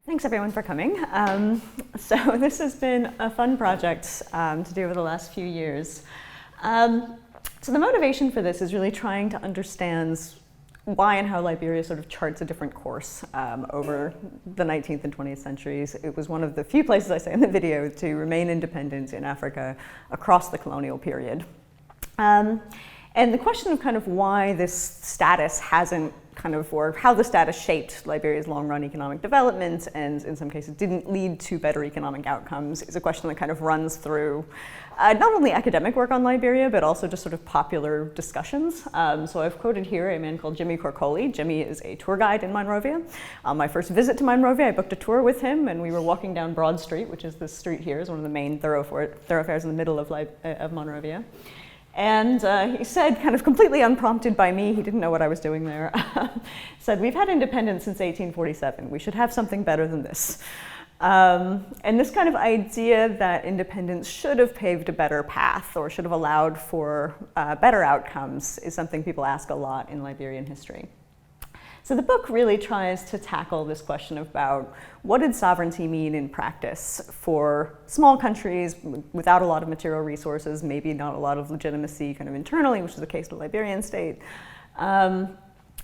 Thanks everyone for coming. So this has been a fun project to do over the last few years. So the motivation for this is really trying to understand why and how Liberia sort of charts a different course over the 19th and 20th centuries. It was one of the few places, I say in the video, to remain independent in Africa across the colonial period. And the question of kind of why this status hasn't or how the status shaped Liberia's long-run economic development and in some cases didn't lead to better economic outcomes is a question that kind of runs through not only academic work on Liberia, but also just sort of popular discussions. So I've quoted here a man called Jimmy Corcoli. Jimmy is a tour guide in Monrovia. On my first visit to Monrovia, I booked a tour with him and we were walking down Broad Street, which is this street here, is one of the main thoroughfares in the middle of Monrovia. And he said, kind of completely unprompted by me, he didn't know what I was doing there, said, "We've had independence since 1847. We should have something better than this." And this kind of idea that independence should have paved a better path or should have allowed for better outcomes is something people ask a lot in Liberian history. So the book really tries to tackle this question about what did sovereignty mean in practice for small countries without a lot of material resources, maybe not a lot of legitimacy kind of internally, which is the case of the Liberian state.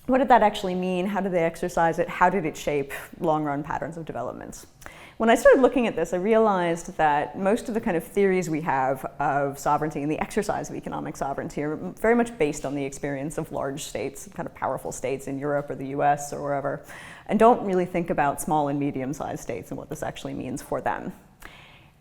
What did that actually mean? How did they exercise it? How did it shape long-run patterns of development? When I started looking at this, I realized that most of the kind of theories we have of sovereignty and the exercise of economic sovereignty are very much based on the experience of large states, kind of powerful states in Europe or the US or wherever, and don't really think about small and medium-sized states and what this actually means for them.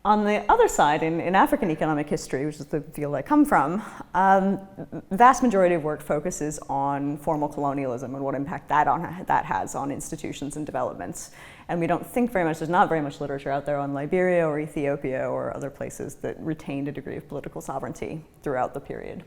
On the other side, in African economic history, which is the field I come from, the vast majority of work focuses on formal colonialism and what impact that has on institutions and developments. And we don't think very much, there's not very much literature out there on Liberia or Ethiopia or other places that retained a degree of political sovereignty throughout the period.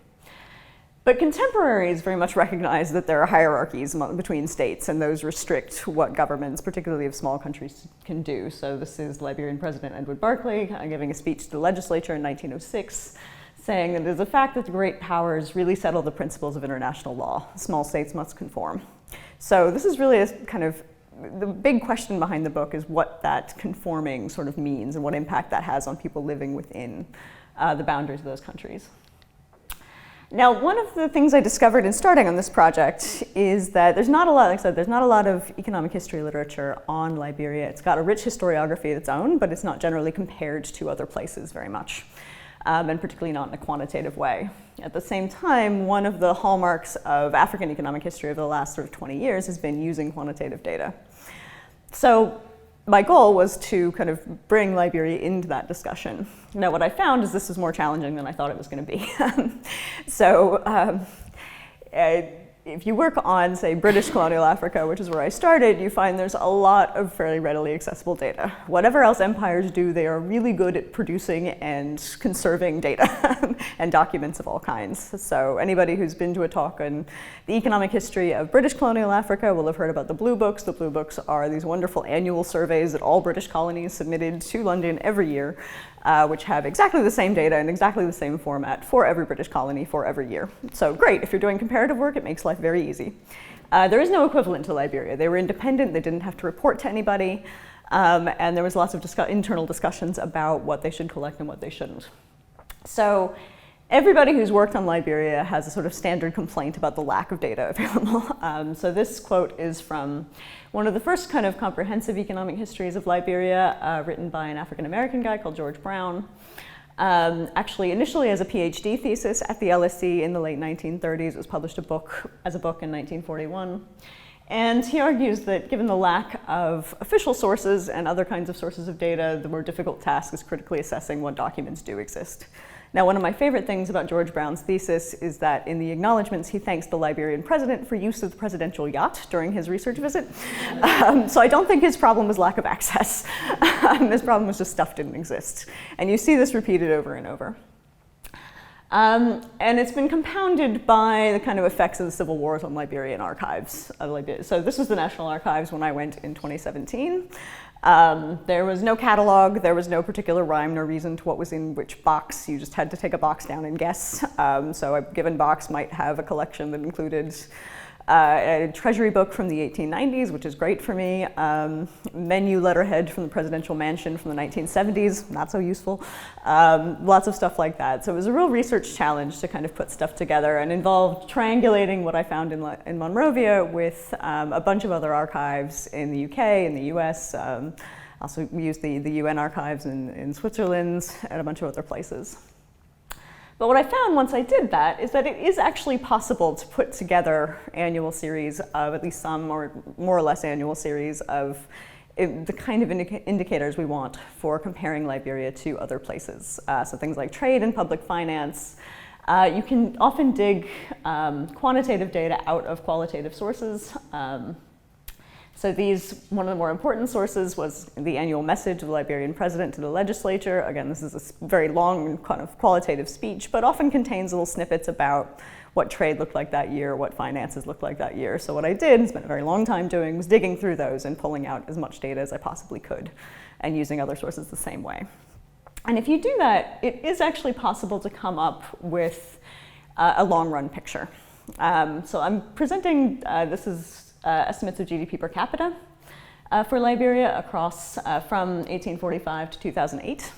But contemporaries very much recognize that there are hierarchies between states, and those restrict what governments, particularly of small countries, can do. So this is Liberian President Edward Berkeley giving a speech to the legislature in 1906, saying that it is a fact that the great powers really settle the principles of international law. Small states must conform. So this is really a kind of, the big question behind the book is what that conforming sort of means and what impact that has on people living within the boundaries of those countries. Now, one of the things I discovered in starting on this project is that there's not a lot, like I said, there's not a lot of economic history literature on Liberia. It's got a rich historiography of its own, but it's not generally compared to other places very much, and particularly not in a quantitative way. At the same time, one of the hallmarks of African economic history over the last sort of 20 years has been using quantitative data. So my goal was to kind of bring Liberia into that discussion. Now, what I found is this is more challenging than I thought it was going to be. If you work on, say, British colonial Africa, which is where I started, you find there's a lot of fairly readily accessible data. Whatever else empires do, they are really good at producing and conserving data and documents of all kinds. So anybody who's been to a talk on the economic history of British colonial Africa will have heard about the Blue Books. The Blue Books are these wonderful annual surveys that all British colonies submitted to London every year, which have exactly the same data in exactly the same format for every British colony for every year. So great, if you're doing comparative work, it makes life very easy. There is no equivalent to Liberia. They were independent, they didn't have to report to anybody, and there was lots of internal discussions about what they should collect and what they shouldn't. So everybody who's worked on Liberia has a sort of standard complaint about the lack of data available. So this quote is from one of the first kind of comprehensive economic histories of Liberia, written by an African-American guy called George Brown. Actually, initially as a PhD thesis at the LSE in the late 1930s. It was published as a book in 1941. And he argues that given the lack of official sources and other kinds of sources of data, the more difficult task is critically assessing what documents do exist. Now, one of my favorite things about George Brown's thesis is that in the acknowledgements, he thanks the Liberian president for use of the presidential yacht during his research visit. So I don't think his problem was lack of access. His problem was just stuff didn't exist. And you see this repeated over and over. And it's been compounded by the kind of effects of the civil wars on Liberian archives. So this was the National Archives when I went in 2017. There was no catalog, there was no particular rhyme nor reason to what was in which box. You just had to take a box down and guess. So a given box might have a collection that included a treasury book from the 1890s, which is great for me, menu letterhead from the presidential mansion from the 1970s, not so useful, lots of stuff like that. So it was a real research challenge to kind of put stuff together and involved triangulating what I found in Monrovia with a bunch of other archives in the UK, in the US, also used the UN archives in Switzerland and a bunch of other places. But what I found once I did that is that it is actually possible to put together annual series of, at least some or more or less annual series of the kind of indicators we want for comparing Liberia to other places. So things like trade and public finance. You can often dig quantitative data out of qualitative sources. So one of the more important sources was the annual message of the Liberian president to the legislature. Again, this is a very long kind of qualitative speech, but often contains little snippets about what trade looked like that year, what finances looked like that year. So what I did, and spent a very long time doing, was digging through those and pulling out as much data as I possibly could and using other sources the same way. And if you do that, it is actually possible to come up with a long run picture. So I'm presenting, this is estimates of GDP per capita for Liberia across from 1845 to 2008.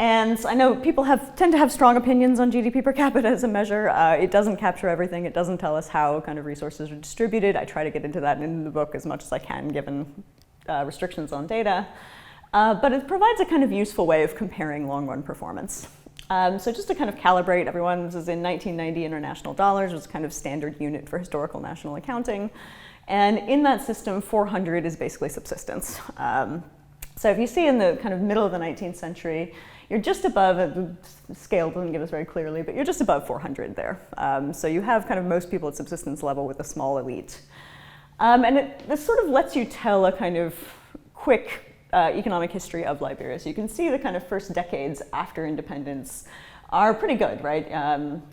And I know people tend to have strong opinions on GDP per capita as a measure. It doesn't capture everything. It doesn't tell us how kind of resources are distributed. I try to get into that in the book as much as I can, given restrictions on data. But it provides a kind of useful way of comparing long-run performance. So just to kind of calibrate everyone, this is in 1990 international dollars, which is kind of standard unit for historical national accounting. And in that system, 400 is basically subsistence. So if you see in the kind of middle of the 19th century, you're just above, the scale doesn't give us very clearly, but you're just above 400 there. So you have kind of most people at subsistence level with a small elite. And this sort of lets you tell a kind of quick economic history of Liberia. So you can see the kind of first decades after independence are pretty good, right?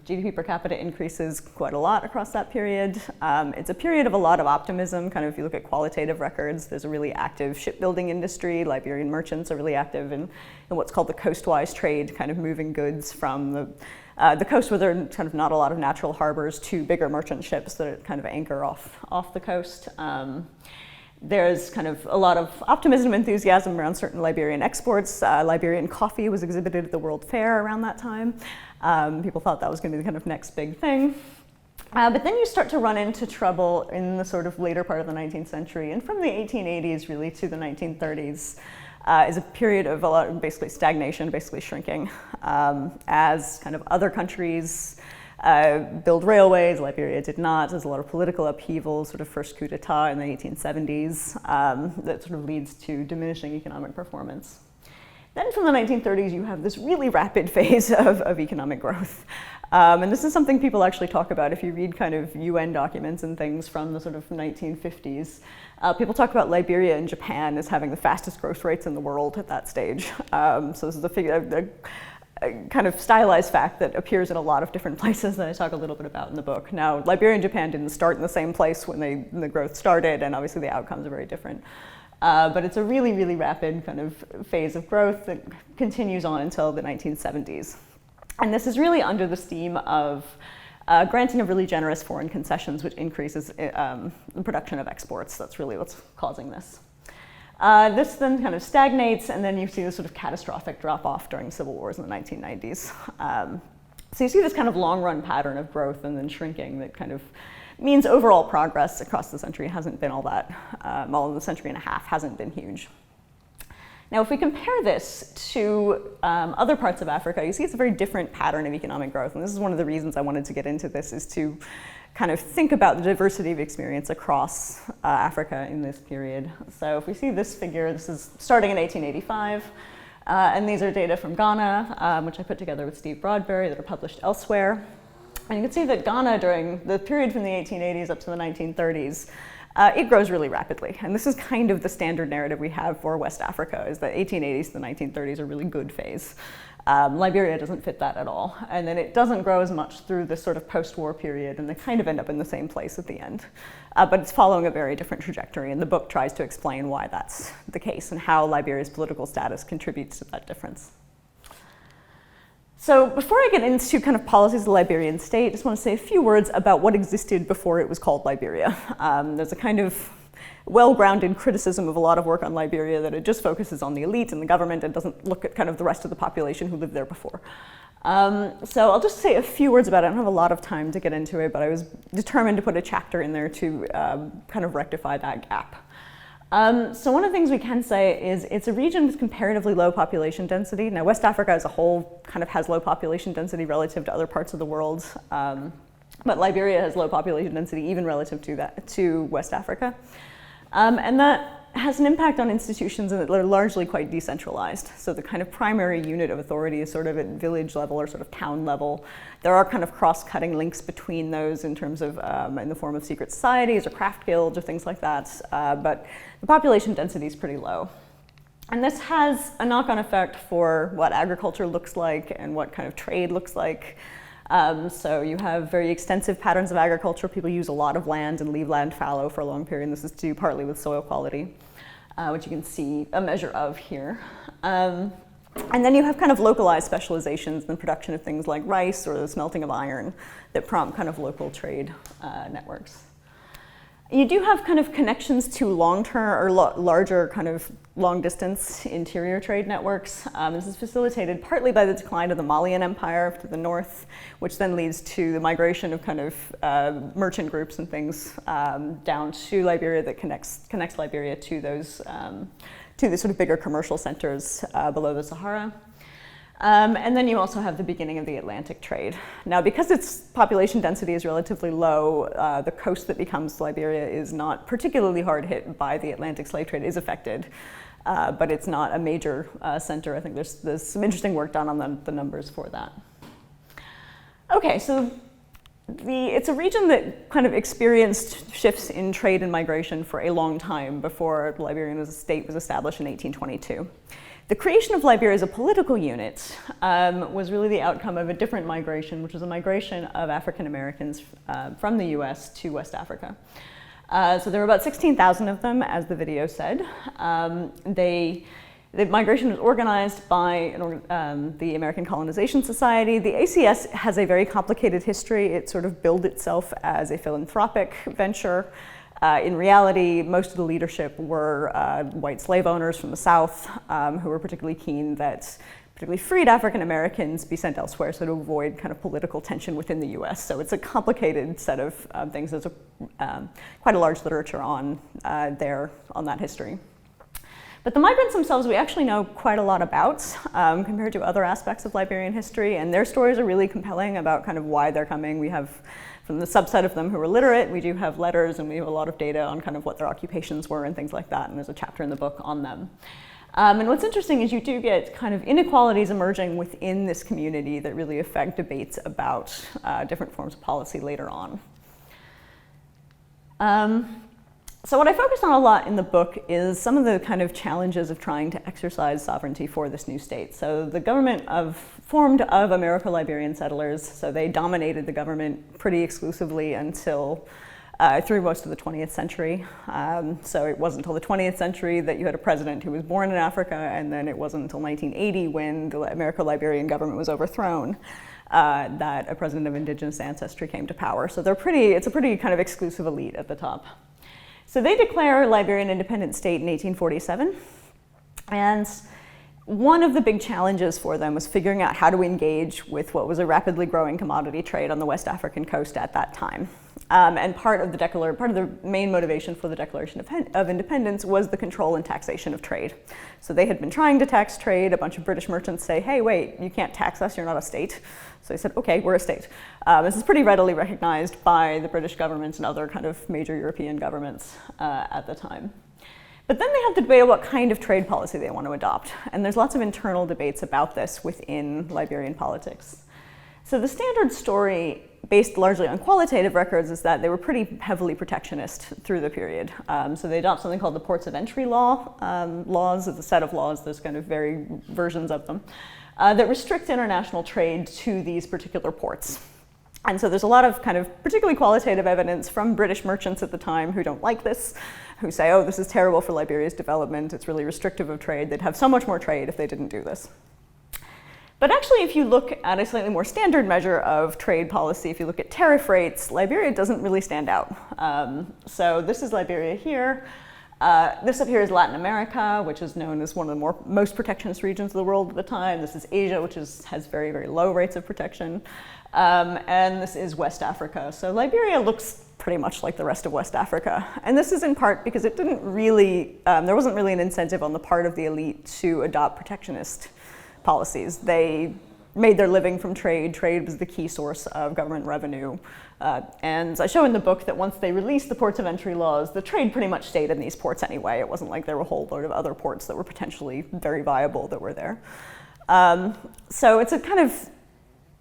GDP per capita increases quite a lot across that period. It's a period of a lot of optimism. Kind of if you look at qualitative records, there's a really active shipbuilding industry. Liberian merchants are really active in what's called the coastwise trade, kind of moving goods from the coast where there are kind of not a lot of natural harbors to bigger merchant ships that kind of anchor off the coast. There's kind of a lot of optimism and enthusiasm around certain Liberian exports. Liberian coffee was exhibited at the World Fair around that time. People thought that was going to be the kind of next big thing. But then you start to run into trouble in the sort of later part of the 19th century. And from the 1880s really to the 1930s is a period of a lot of basically stagnation, basically shrinking, as kind of other countries build railways. Liberia did not. There's a lot of political upheaval, sort of first coup d'etat in the 1870s that sort of leads to diminishing economic performance. Then from the 1930s, you have this really rapid phase of economic growth. And this is something people actually talk about if you read kind of UN documents and things from the sort of 1950s. People talk about Liberia and Japan as having the fastest growth rates in the world at that stage. So this is a kind of stylized fact that appears in a lot of different places that I talk a little bit about in the book. Now, Liberia and Japan didn't start in the same place when the growth started, and obviously the outcomes are very different. But it's a really, really rapid kind of phase of growth that continues on until the 1970s. And this is really under the steam of granting of really generous foreign concessions, which increases the production of exports. That's really what's causing this. This then kind of stagnates, and then you see this sort of catastrophic drop-off during civil wars in the 1990s. So you see this kind of long-run pattern of growth and then shrinking that kind of means overall progress across the century hasn't been all that, well, in the century and a half hasn't been huge. Now, if we compare this to other parts of Africa, you see it's a very different pattern of economic growth, and this is one of the reasons I wanted to get into this, is to kind of think about the diversity of experience across Africa in this period. So if we see this figure, this is starting in 1885, and these are data from Ghana, which I put together with Steve Broadberry that are published elsewhere. And you can see that Ghana, during the period from the 1880s up to the 1930s, it grows really rapidly. And this is kind of the standard narrative we have for West Africa, is the 1880s to the 1930s are a really good phase. Liberia doesn't fit that at all. And then it doesn't grow as much through this sort of post-war period, and they kind of end up in the same place at the end. But it's following a very different trajectory, and the book tries to explain why that's the case and how Liberia's political status contributes to that difference. So before I get into kind of policies of the Liberian state, I just want to say a few words about what existed before it was called Liberia. There's a kind of well-grounded criticism of a lot of work on Liberia that it just focuses on the elite and the government and doesn't look at kind of the rest of the population who lived there before. So I'll just say a few words about it. I don't have a lot of time to get into it, but I was determined to put a chapter in there to kind of rectify that gap. So one of the things we can say is it's a region with comparatively low population density. Now, West Africa as a whole kind of has low population density relative to other parts of the world, but Liberia has low population density even relative to West Africa. And that has an impact on institutions that are largely quite decentralized. So the kind of primary unit of authority is sort of at village level or sort of town level. There are kind of cross-cutting links between those in terms of in the form of secret societies or craft guilds or things like that, but the population density is pretty low. And this has a knock-on effect for what agriculture looks like and what kind of trade looks like. So you have very extensive patterns of agriculture. People use a lot of land and leave land fallow for a long period. And this is to do partly with soil quality, which you can see a measure of here. And then you have kind of localized specializations in the production of things like rice or the smelting of iron that prompt kind of local trade networks. You do have kind of connections to long-term or larger kind of long-distance interior trade networks. This is facilitated partly by the decline of the Malian Empire to the north, which then leads to the migration of kind of merchant groups and things down to Liberia that connects Liberia to those to the sort of bigger commercial centers below the Sahara. And then you also have the beginning of the Atlantic trade. Now, because its population density is relatively low, the coast that becomes Liberia is not particularly hard hit by the Atlantic slave trade. It is affected, but it's not a major center. I think there's some interesting work done on the numbers for that. Okay, so it's a region that kind of experienced shifts in trade and migration for a long time before Liberia as a state was established in 1822. The creation of Liberia as a political unit was really the outcome of a different migration, which was a migration of African Americans from the US to West Africa. So there were about 16,000 of them, as the video said. The migration was organized by the American Colonization Society. The ACS has a very complicated history. It sort of billed itself as a philanthropic venture. In reality, most of the leadership were white slave owners from the South who were particularly keen that particularly freed African Americans be sent elsewhere, so to avoid kind of political tension within the US. So it's a complicated set of things. There's quite a large literature on that history. But the migrants themselves, we actually know quite a lot about compared to other aspects of Liberian history, and their stories are really compelling about kind of why they're coming. We have from the subset of them who were literate, we do have letters, and we have a lot of data on kind of what their occupations were and things like that, and there's a chapter in the book on them. And what's interesting is you do get kind of inequalities emerging within this community that really affect debates about different forms of policy later on. So what I focused on a lot in the book is some of the kind of challenges of trying to exercise sovereignty for this new state. So the government formed of Americo-Liberian settlers, so they dominated the government pretty exclusively until through most of the 20th century. So it wasn't until the 20th century that you had a president who was born in Africa, and then it wasn't until 1980 when the Americo-Liberian government was overthrown that a president of indigenous ancestry came to power. So it's a pretty kind of exclusive elite at the top. So they declare Liberian independent state in 1847, and one of the big challenges for them was figuring out how to engage with what was a rapidly growing commodity trade on the West African coast at that time. And part of the main motivation for the Declaration of Independence was the control and taxation of trade. So they had been trying to tax trade. A bunch of British merchants say, hey, wait, you can't tax us, you're not a state. So they said, okay, we're a state. This is pretty readily recognized by the British government and other kind of major European governments at the time. But then they have to debate about what kind of trade policy they want to adopt. And there's lots of internal debates about this within Liberian politics. So the standard story, based largely on qualitative records, is that they were pretty heavily protectionist through the period. So they adopt something called the Ports of Entry law. Laws is a set of laws, there's kind of varying versions of them, that restrict international trade to these particular ports. And so there's a lot of kind of particularly qualitative evidence from British merchants at the time who don't like this, who say, oh, this is terrible for Liberia's development, it's really restrictive of trade, they'd have so much more trade if they didn't do this. But actually, if you look at a slightly more standard measure of trade policy, if you look at tariff rates, Liberia doesn't really stand out. So this is Liberia here. This up here is Latin America, which is known as one of the most protectionist regions of the world at the time. This is Asia, which has very, very low rates of protection. And this is West Africa. So Liberia looks pretty much like the rest of West Africa. And this is in part because it didn't really, there wasn't really an incentive on the part of the elite to adopt protectionist policies. They made their living from trade. Trade was the key source of government revenue. And I show in the book that once they released the ports of entry laws, the trade pretty much stayed in these ports anyway. It wasn't like there were a whole load of other ports that were potentially very viable that were there. So it's a kind of,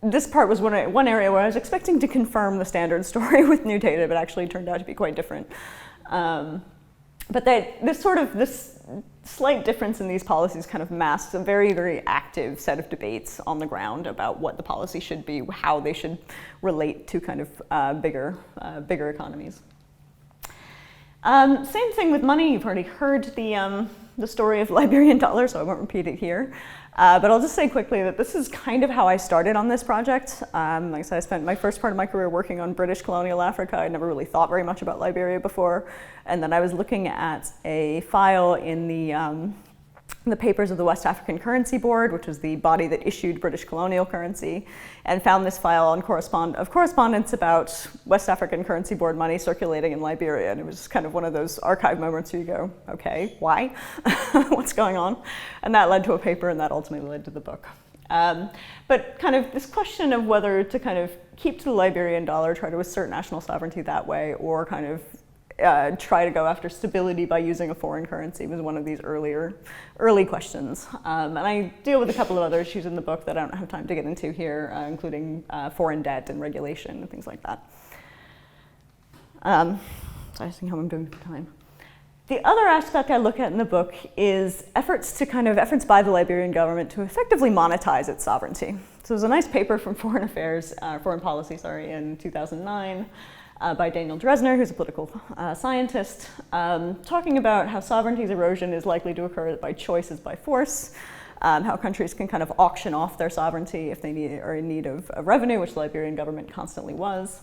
this part was one area where I was expecting to confirm the standard story with new data, but actually turned out to be quite different. But this slight difference in these policies kind of masks a very, very active set of debates on the ground about what the policy should be, how they should relate to kind of bigger economies. Same thing with money. You've already heard the story of Liberian dollar, so I won't repeat it here. But I'll just say quickly that this is kind of how I started on this project. Like I said, I spent my first part of my career working on British colonial Africa. I'd never really thought very much about Liberia before. And then I was looking at a file in the papers of the West African Currency Board, which was the body that issued British colonial currency, and found this file on correspondence about West African Currency Board money circulating in Liberia. And it was just kind of one of those archive moments where you go, okay, why? What's going on? And that led to a paper, and that ultimately led to the book. But kind of this question of whether to kind of keep to the Liberian dollar, try to assert national sovereignty that way, or kind of try to go after stability by using a foreign currency was one of these early questions. And I deal with a couple of other issues in the book that I don't have time to get into here, including foreign debt and regulation and things like that. So I just think how I'm doing for time. The other aspect I look at in the book is efforts by the Liberian government to effectively monetize its sovereignty. So there's a nice paper from Foreign Policy, in 2009. By Daniel Dresner, who's a political scientist, talking about how sovereignty's erosion is likely to occur by choice as by force, how countries can kind of auction off their sovereignty if they are in need of revenue, which the Liberian government constantly was.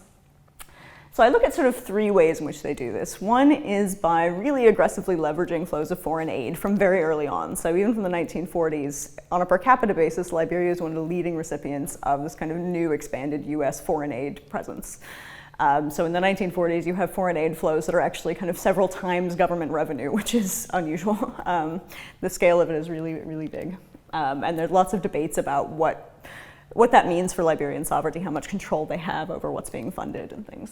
So I look at sort of three ways in which they do this. One is by really aggressively leveraging flows of foreign aid from very early on. So even from the 1940s, on a per capita basis, Liberia is one of the leading recipients of this kind of new expanded US foreign aid presence. So in the 1940s, you have foreign aid flows that are actually kind of several times government revenue, which is unusual. The scale of it is really, really big. And there's lots of debates about what that means for Liberian sovereignty, how much control they have over what's being funded and things.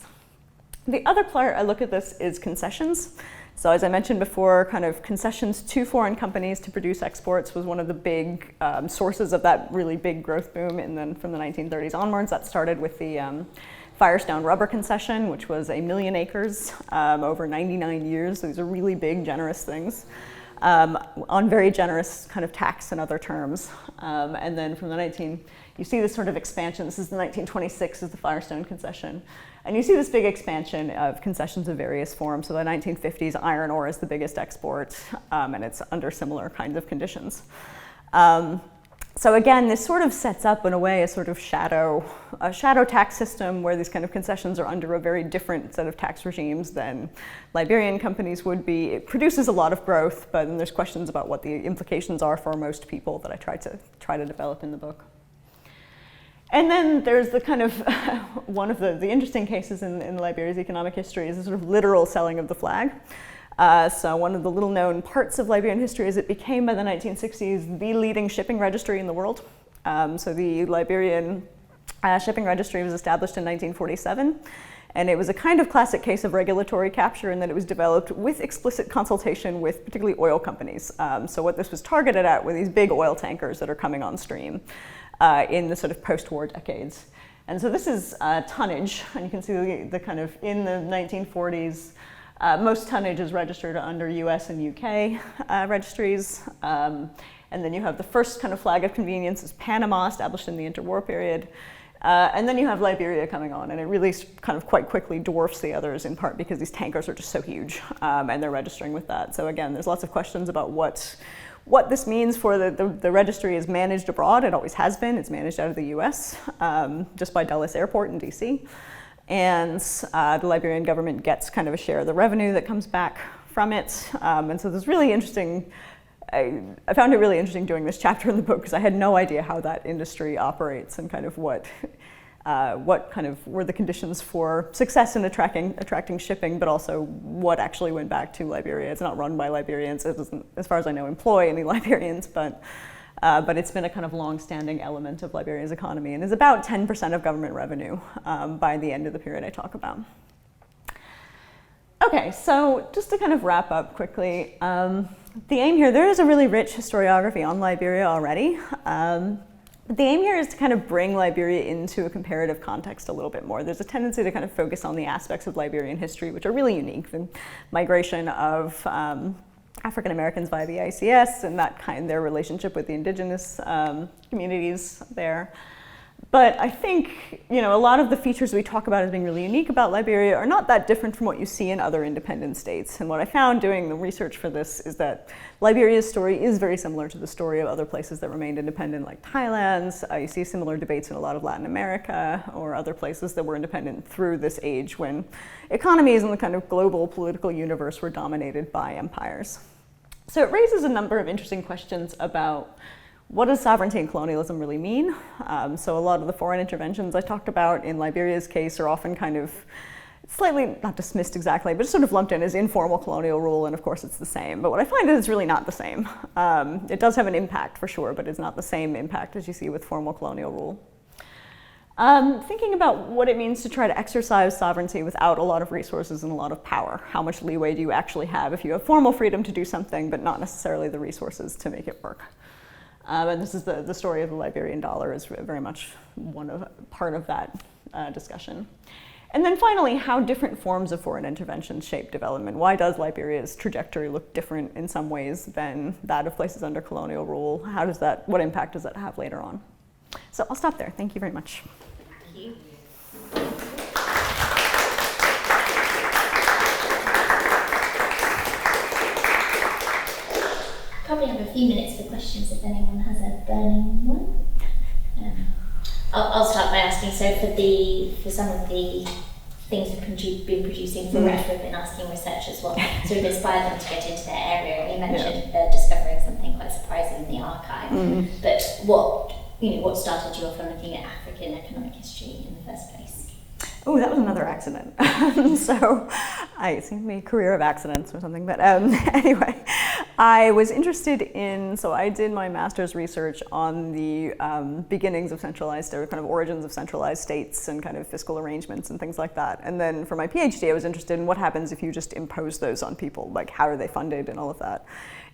The other part I look at this is concessions. So as I mentioned before, kind of concessions to foreign companies to produce exports was one of the big sources of that really big growth boom. And then from the 1930s onwards, that started with the Firestone rubber concession, which was 1 million acres over 99 years. So these are really big, generous things on very generous kind of tax and other terms. And then from you see this sort of expansion. This is the 1926 is the Firestone concession. And you see this big expansion of concessions of various forms. So the 1950s, iron ore is the biggest export, and it's under similar kinds of conditions. So again, this sort of sets up, in a way, a sort of shadow tax system where these kind of concessions are under a very different set of tax regimes than Liberian companies would be. It produces a lot of growth, but then there's questions about what the implications are for most people that I try to develop in the book. And then there's the kind of, one of the interesting cases in Liberia's economic history is the sort of literal selling of the flag. So one of the little known parts of Liberian history is it became by the 1960s the leading shipping registry in the world. So the Liberian shipping registry was established in 1947. And it was a kind of classic case of regulatory capture in that it was developed with explicit consultation with particularly oil companies. So what this was targeted at were these big oil tankers that are coming on stream in the sort of post-war decades. And so this is tonnage, and you can see the kind of, in the 1940s, most tonnage is registered under US and UK registries. And then you have the first kind of flag of convenience is Panama, established in the interwar period. And then you have Liberia coming on, and it really kind of quite quickly dwarfs the others, in part because these tankers are just so huge, and they're registering with that. So again, there's lots of questions about what what this means for the registry is managed abroad. It always has been. It's managed out of the US, just by Dulles Airport in DC. And the Liberian government gets kind of a share of the revenue that comes back from it. And so there's really interesting, I found it really interesting doing this chapter in the book because I had no idea how that industry operates and kind of what kind of were the conditions for success in attracting shipping, but also what actually went back to Liberia. It's not run by Liberians. It doesn't, as far as I know, employ any Liberians, but it's been a kind of long-standing element of Liberia's economy and is about 10% of government revenue by the end of the period I talk about. Okay, so just to kind of wrap up quickly, the aim here, there is a really rich historiography on Liberia already. But the aim here is to kind of bring Liberia into a comparative context a little bit more. There's a tendency to kind of focus on the aspects of Liberian history which are really unique, the migration of African Americans via the ICS and their relationship with the indigenous communities there. But I think, a lot of the features we talk about as being really unique about Liberia are not that different from what you see in other independent states. And what I found doing the research for this is that Liberia's story is very similar to the story of other places that remained independent, like Thailand's. You see similar debates in a lot of Latin America or other places that were independent through this age when economies in the kind of global political universe were dominated by empires. So it raises a number of interesting questions about what does sovereignty and colonialism really mean? So a lot of the foreign interventions I talked about in Liberia's case are often kind of slightly, not dismissed exactly, but just sort of lumped in as informal colonial rule, and of course it's the same. But what I find is it's really not the same. It does have an impact for sure, but it's not the same impact as you see with formal colonial rule. Thinking about what it means to try to exercise sovereignty without a lot of resources and a lot of power. How much leeway do you actually have if you have formal freedom to do something, but not necessarily the resources to make it work? And this is the story of the Liberian dollar is very much part of that discussion. And then finally, how different forms of foreign intervention shape development. Why does Liberia's trajectory look different in some ways than that of places under colonial rule? What impact does that have later on? So I'll stop there. Thank you very much. Thank you. Probably have a few minutes for questions if anyone has a burning one. I'll start by asking, so for some of the things we've been producing for REF, we've been asking researchers what sort of inspired them to get into their area. You mentioned discovering something quite surprising in the archive, but what started you off on looking at African economic history in the first place? Oh, that was another accident. So it seemed to be a career of accidents or something. But anyway, I was interested so I did my master's research on the beginnings of centralized, or kind of origins of centralized states and kind of fiscal arrangements and things like that. And then for my PhD, I was interested in what happens if you just impose those on people, like how are they funded and all of that.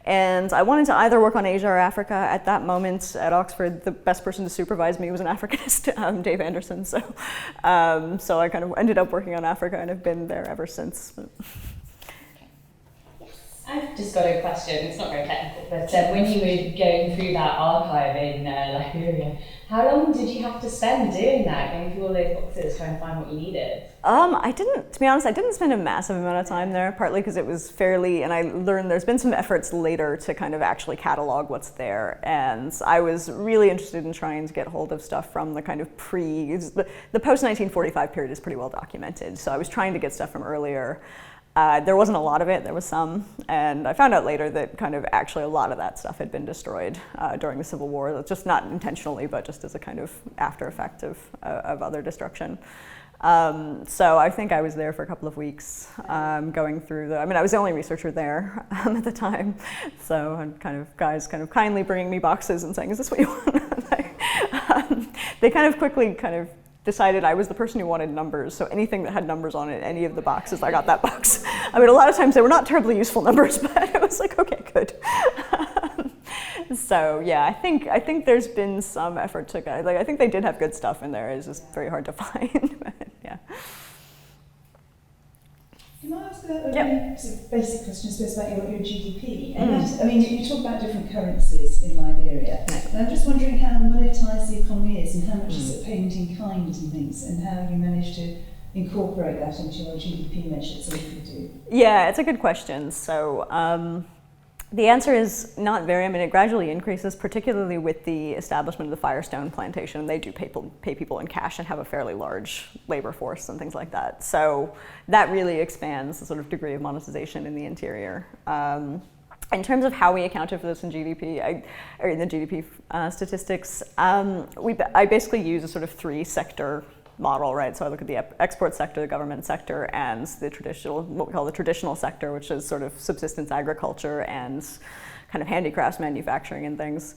And I wanted to either work on Asia or Africa. At that moment at Oxford, the best person to supervise me was an Africanist, Dave Anderson. So I kind of ended up working on Africa and have been there ever since. I've just got a question. It's not very technical, but when you were going through that archive in Liberia, how long did you have to spend doing that, going through all those boxes, trying to find what you needed? To be honest, I didn't spend a massive amount of time there, partly because it was and I learned there's been some efforts later to kind of actually catalog what's there. And I was really interested in trying to get hold of stuff from the kind of the post-1945 period is pretty well documented. So I was trying to get stuff from earlier. There wasn't a lot of it, there was some, and I found out later that kind of actually a lot of that stuff had been destroyed during the Civil War, just not intentionally, but just as a kind of after effect of other destruction. So I think I was there for a couple of weeks going through I was the only researcher there at the time, so guys kind of kindly bringing me boxes and saying, is this what you want? They kind of quickly decided I was the person who wanted numbers, so anything that had numbers on it, any of the boxes, I got that box. A lot of times they were not terribly useful numbers, but it was like, okay, good. So yeah, I think there's been some effort to I think they did have good stuff in there. It's just very hard to find. But, yeah. Can I ask a really sort of basic question, I suppose, about your GDP? And you talk about different currencies in Liberia, and I'm just wondering how monetised the economy is and how much is payment in kind and things, and how you manage to incorporate that into your GDP measures, if you do. Yeah, it's a good question. So The answer is not very. I mean, it gradually increases, particularly with the establishment of the Firestone plantation. They do pay people in cash and have a fairly large labor force and things like that. So that really expands the sort of degree of monetization in the interior. In terms of how we accounted for this in GDP, or in the GDP statistics, I basically use a sort of 3-sector model, right? So I look at the export sector, the government sector, and the traditional, what we call the traditional sector, which is sort of subsistence agriculture and kind of handicrafts manufacturing and things.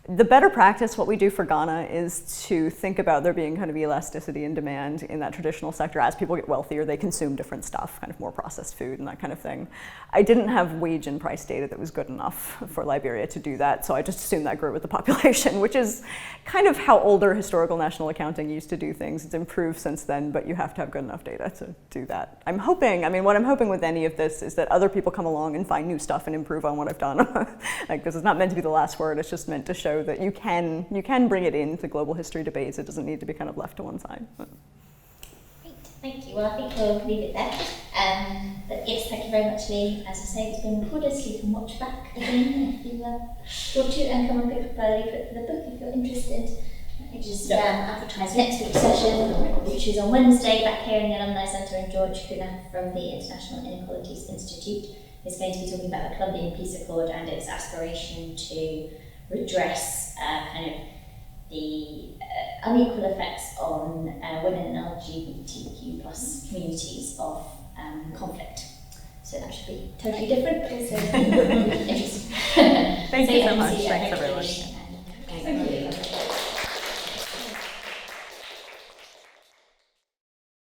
The better practice, what we do for Ghana, is to think about there being kind of elasticity in demand in that traditional sector. As people get wealthier, they consume different stuff, kind of more processed food and that kind of thing. I didn't have wage and price data that was good enough for Liberia to do that, so I just assumed that grew with the population, which is kind of how older historical national accounting used to do things. It's improved since then, but you have to have good enough data to do that. I'm hoping, I mean, what I'm hoping with any of this is that other people come along and find new stuff and improve on what I've done. Like, this is not meant to be the last word, it's just meant to show that you can bring it into global history debates. It doesn't need to be kind of left to one side. Great, thank you. Well, I think we'll leave it there. But yes, thank you very much, Leigh. As I say, it's been recorded, so you can watch back again if you want to, and come and pick up a leaflet for the book if you're interested. I just advertise next week's session, which is on Wednesday, back here in the Alumni Centre in George Kuna from the International Inequalities Institute. It's going to be talking about the Colombian Peace Accord and its aspiration to redress kind of the unequal effects on women and LGBTQ plus communities of conflict. So that should be totally different, but also interesting. Thank you so much. Thanks, everyone.